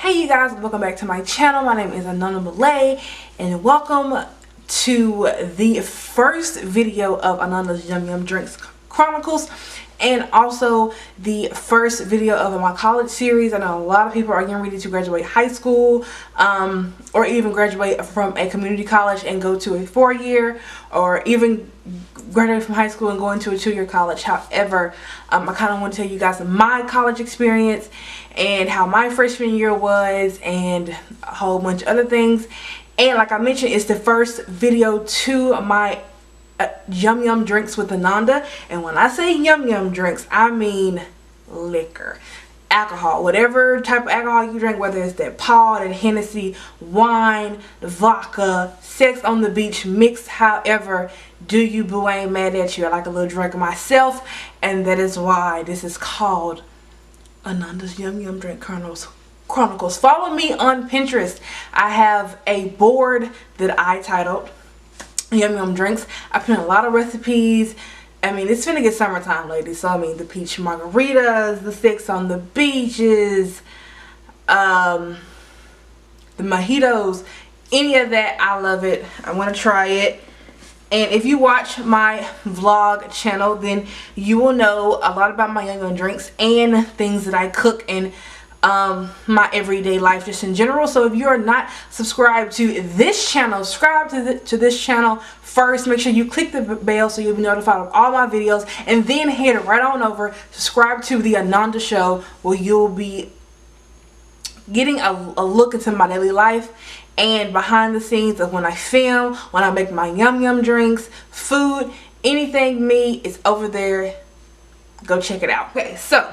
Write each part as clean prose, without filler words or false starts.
Hey you guys, welcome back to my channel. My name is Anandamelae and welcome to the first video of Ananda's Yum Yum Drinks Chronicles and also the first video of my college series. I know a lot of people are getting ready to graduate high school or even graduate from a community college and go to a 4-year, or even graduate from high school and go into a 2-year college. However, I kind of want to tell you guys my college experience and how my freshman year was and a whole bunch of other things. And like I mentioned, it's the first video to my Yum Yum Drinks with Ananda. And when I say Yum Yum Drinks, I mean liquor, alcohol, whatever type of alcohol you drink, whether it's that Paul, that Hennessy, wine, the vodka, sex on the beach, mixed however do you, boo. I ain't mad at you. I like a little drink myself, and that is why this is called Ananda's Yum Yum Drink Chronicles. Follow me on Pinterest. I have a board that I titled Yum Yum Drinks. I put in a lot of recipes. I mean, it's finna get summertime, ladies. So I mean, the peach margaritas, the sex on the beaches, the mojitos, any of that, I love it. I want to try it. And if you watch my vlog channel, then you will know a lot about my Yum Yum Drinks and things that I cook in my everyday life just in general. So if you are not subscribed to this channel, subscribe to this channel first. Make sure you click the bell so you'll be notified of all my videos, and then head right on over, subscribe to the Ananda Show, where you'll be getting a look into my daily life and behind the scenes of when I film, when I make my Yum Yum Drinks, food, anything me, it's over there. Go check it out. Okay, so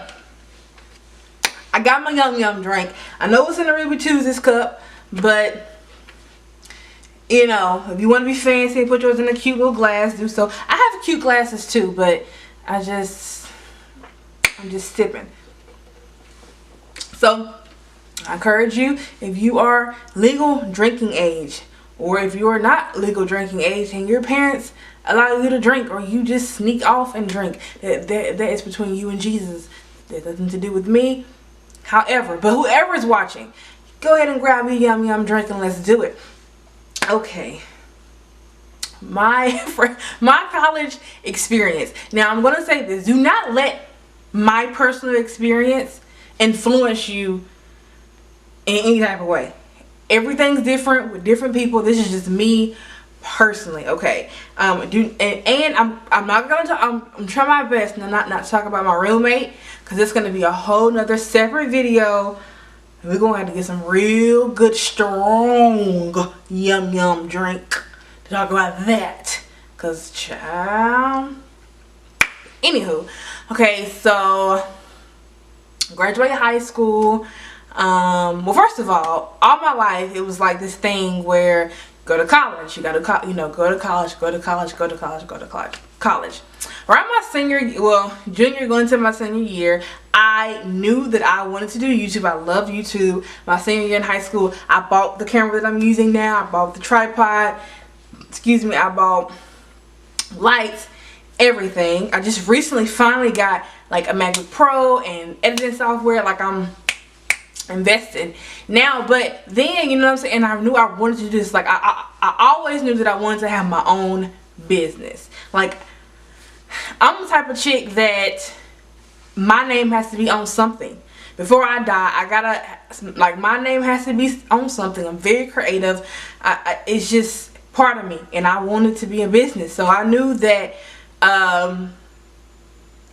I got my Yum Yum drink. I know it's in a Ruby Tuesdays cup, but you know, if you want to be fancy, put yours in a cute little glass, do so. I have cute glasses too, but I'm just sipping. So I encourage you, if you are legal drinking age, or if you are not legal drinking age and your parents allow you to drink, or you just sneak off and drink, that is between you and Jesus. That has nothing to do with me. However, but whoever is watching, go ahead and grab your Yum Yum drink and let's do it. Okay. My college experience. Now I'm going to say this. Do not let my personal experience influence you in any type of way. Everything's different with different people. This is just me personally, okay? I'm not gonna talk. I'm trying my best not talk about my roommate, because it's gonna be a whole nother separate video. We're gonna have to get some real good strong Yum Yum drink to talk about that, cause child. Anywho, okay, so graduated high school. Well, first of all my life it was like this thing where go to college, you gotta go to college. Around my junior going into my senior year, I knew that I wanted to do YouTube. I loved YouTube. My senior year in high school, I bought the camera that I'm using now. I bought the tripod. Excuse me. I bought lights, everything. I just recently finally got like a MacBook Pro and editing software. Like I'm invested now, but then, you know what I'm saying, and I knew I wanted to do this. Like I always knew that I wanted to have my own business. Like I'm the type of chick that my name has to be on something. Before I die, I gotta, like, my name has to be on something. I'm very creative. It's just part of me, and I wanted to be a business. So I knew that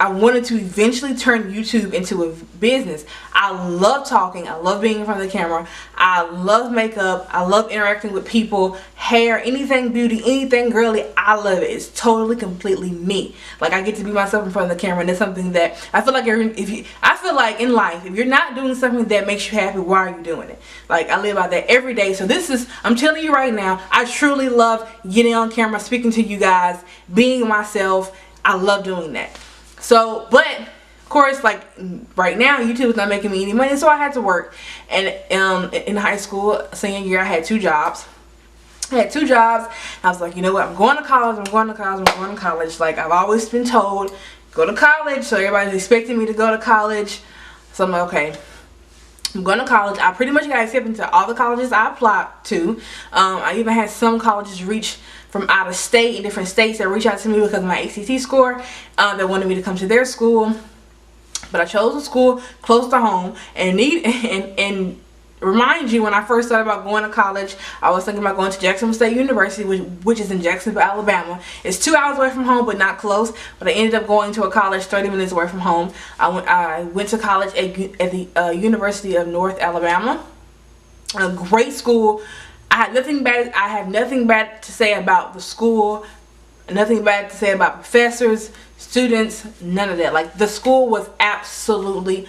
I wanted to eventually turn YouTube into a business. I love talking. I love being in front of the camera. I love makeup. I love interacting with people, hair, anything beauty, anything girly. I love it. It's totally, completely me. Like, I get to be myself in front of the camera, and it's something that I feel like I feel like in life, if you're not doing something that makes you happy, why are you doing it? Like, I live by that every day. So this is, I'm telling you right now, I truly love getting on camera, speaking to you guys, being myself. I love doing that. So, but of course, like right now, YouTube is not making me any money, so I had to work. And in high school, senior year, I had 2 jobs. I was like, you know what? I'm going to college. Like I've always been told, go to college. So everybody's expecting me to go to college. So I'm like, okay. I'm going to college. I pretty much got accepted into all the colleges I applied to. I even had some colleges reach from out of state, in different states, that reached out to me because of my ACT score. They wanted me to come to their school. But I chose a school close to home, and remind you, when I first thought about going to college, I was thinking about going to Jacksonville State University, which is in Jacksonville, Alabama. It's 2 hours away from home, but not close. But I ended up going to a college 30 minutes away from home. I went to college at the University of North Alabama. A great school. I have nothing bad to say about the school. Nothing bad to say about professors, students, none of that. Like, the school was absolutely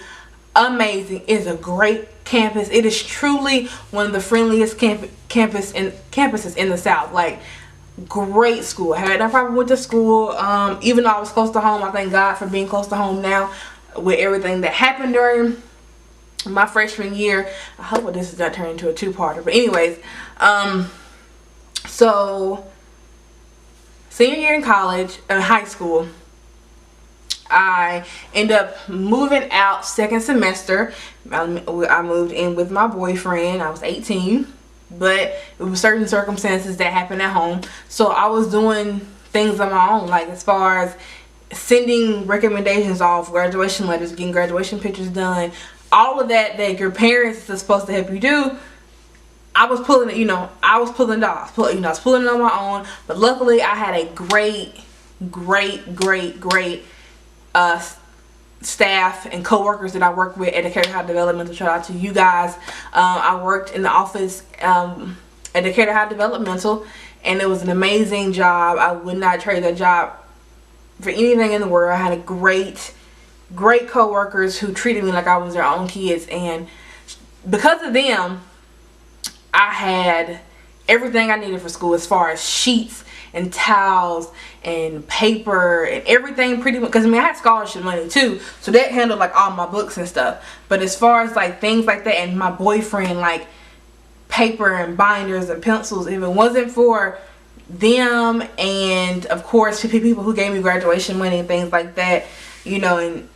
amazing. It's a great campus. It is truly one of the friendliest campuses in the South. Like, great school. I had no problem with the school. Even though I was close to home, I thank God for being close to home now with everything that happened during my freshman year. I hope this is not turning into a two-parter. But anyways, so senior year in college, high school, I ended up moving out second semester. I moved in with my boyfriend. I was 18, but it was certain circumstances that happened at home. So I was doing things on my own, like as far as sending recommendations off, graduation letters, getting graduation pictures done, all of that your parents are supposed to help you do. I was pulling it, I was pulling it off. I was pulling it on my own. But luckily, I had a great staff and co-workers that I work with at Decatur High Developmental. Shout out to you guys. I worked in the office at Decatur High Developmental, and it was an amazing job. I would not trade that job for anything in the world. I had a great co-workers who treated me like I was their own kids, and because of them, I had everything I needed for school, as far as sheets and towels and paper and everything, pretty much. Because I had scholarship money too, so that handled like all my books and stuff. But as far as like things like that, and my boyfriend, like paper and binders and pencils, if it wasn't for them, and of course people who gave me graduation money and things like that, and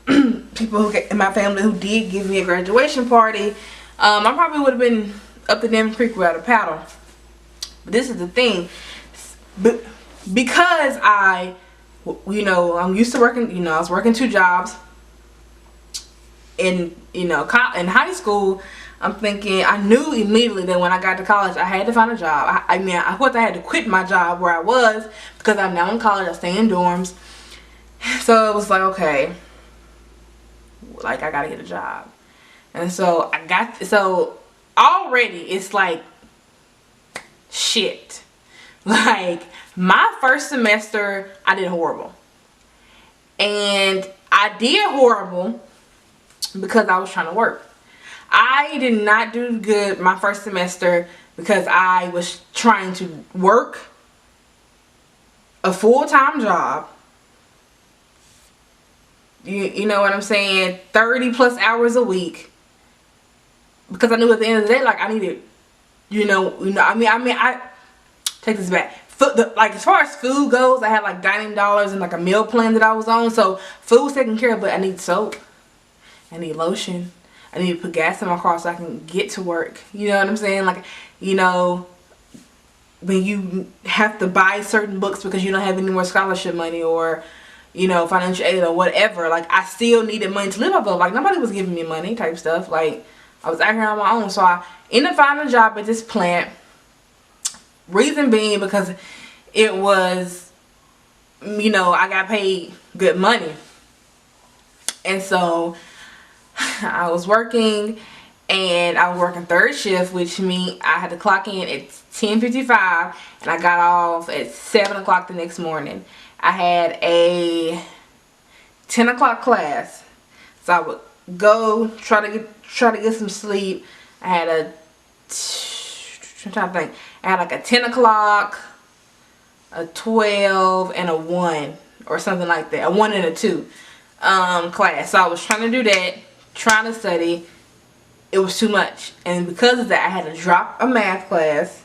people in my family who did give me a graduation party, I probably would have been up the damn creek without a paddle. But this is the thing, because I'm used to working, I was working 2 jobs in high school. I'm thinking, I knew immediately that when I got to college, I had to find a job. I had to quit my job where I was, because I'm now in college. I stay in dorms. So it was like, okay, like I gotta get a job. And so already it's like shit. Like, my first semester, I did horrible. And I did horrible because I was trying to work. I did not do good my first semester because I was trying to work a full-time job. You know what I'm saying? 30 plus hours a week. Because I knew at the end of the day, like, I needed, I take this back. Like, as far as food goes, I had like dining dollars and like a meal plan that I was on. So food was taken care of, but I need soap. I need lotion. I need to put gas in my car so I can get to work. You know what I'm saying? Like, when you have to buy certain books because you don't have any more scholarship money, or financial aid or whatever, like, I still needed money to live off of. Like, nobody was giving me money type stuff. Like, I was out here on my own. So I ended up finding a job at this plant. Reason being because it was, I got paid good money. And so I was working, and I was working 3rd shift, which means I had to clock in at 10:55, and I got off at 7 o'clock the next morning. I had a 10 o'clock class, so I would go try to get some sleep. I had I'm trying to think. I had like a 10 o'clock, a 12, and a 1 or something like that. A 1 and a 2 class. So I was trying to do that, trying to study. It was too much. And because of that, I had to drop a math class.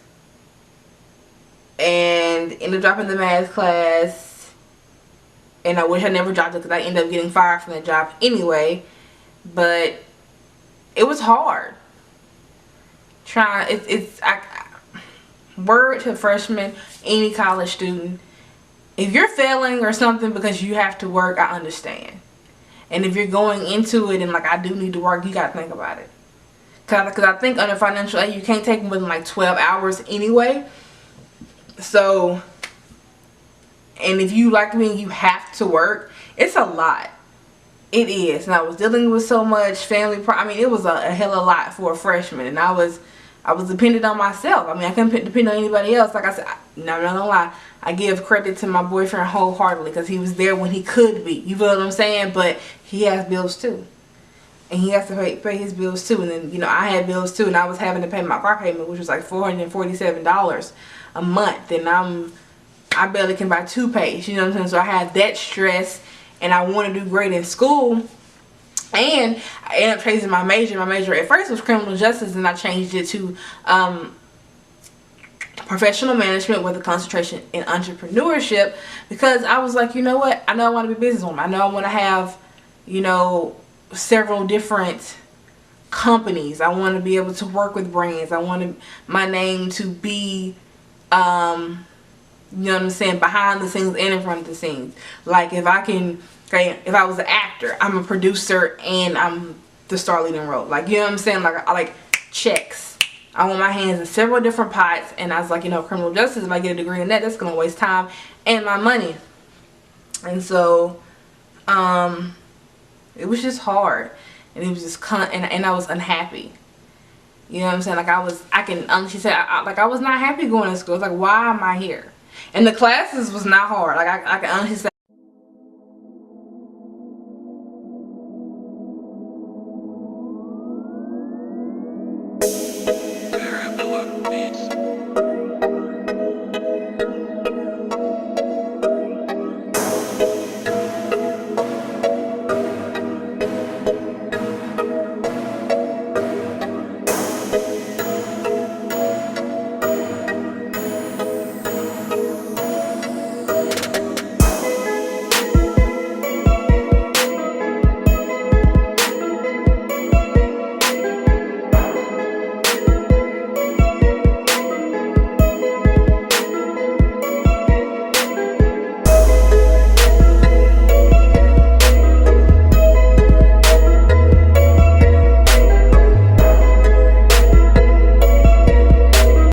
And ended up dropping the math class. And I wish I never dropped it because I ended up getting fired from that job anyway. But it was hard. Word to freshmen, any college student, if you're failing or something because you have to work, I understand. And if you're going into it and like, I do need to work, you gotta think about it. Cause I think under financial aid, you can't take more than like 12 hours anyway. So, and if you, like me, you have to work, it's a lot. It is. And I was dealing with so much family I mean, it was a hell of a lot for a freshman. And I was dependent on myself. I mean, I couldn't depend on anybody else. Like I said, I'm not gonna lie, I give credit to my boyfriend wholeheartedly because he was there when he could be. You feel what I'm saying? But he has bills too. And he has to pay his bills too. And then, you know, I had bills too. And I was having to pay my car payment, which was like $447 a month. And I barely can buy toothpaste. You know what I'm saying? So I had that stress. And I want to do great in school. And I ended up changing my major. My major at first was criminal justice, and I changed it to professional management with a concentration in entrepreneurship, because I was like, you know what? I know I want to be a businesswoman. I know I want to have, you know, several different companies. I want to be able to work with brands. I want my name to be, you know what I'm saying, behind the scenes and in front of the scenes. Like if I was an actor, I'm a producer and I'm the star leading role. Like, you know what I'm saying? Like, I like checks. I want my hands in several different pots. And I was like, you know, criminal justice, if I get a degree in that, that's going to waste time and my money. And so, it was just hard. And it was just, and I was unhappy. You know what I'm saying? Like, I can honestly say, I was not happy going to school. It's like, why am I here? And the classes was not hard. Like, I can honestly say, Beats.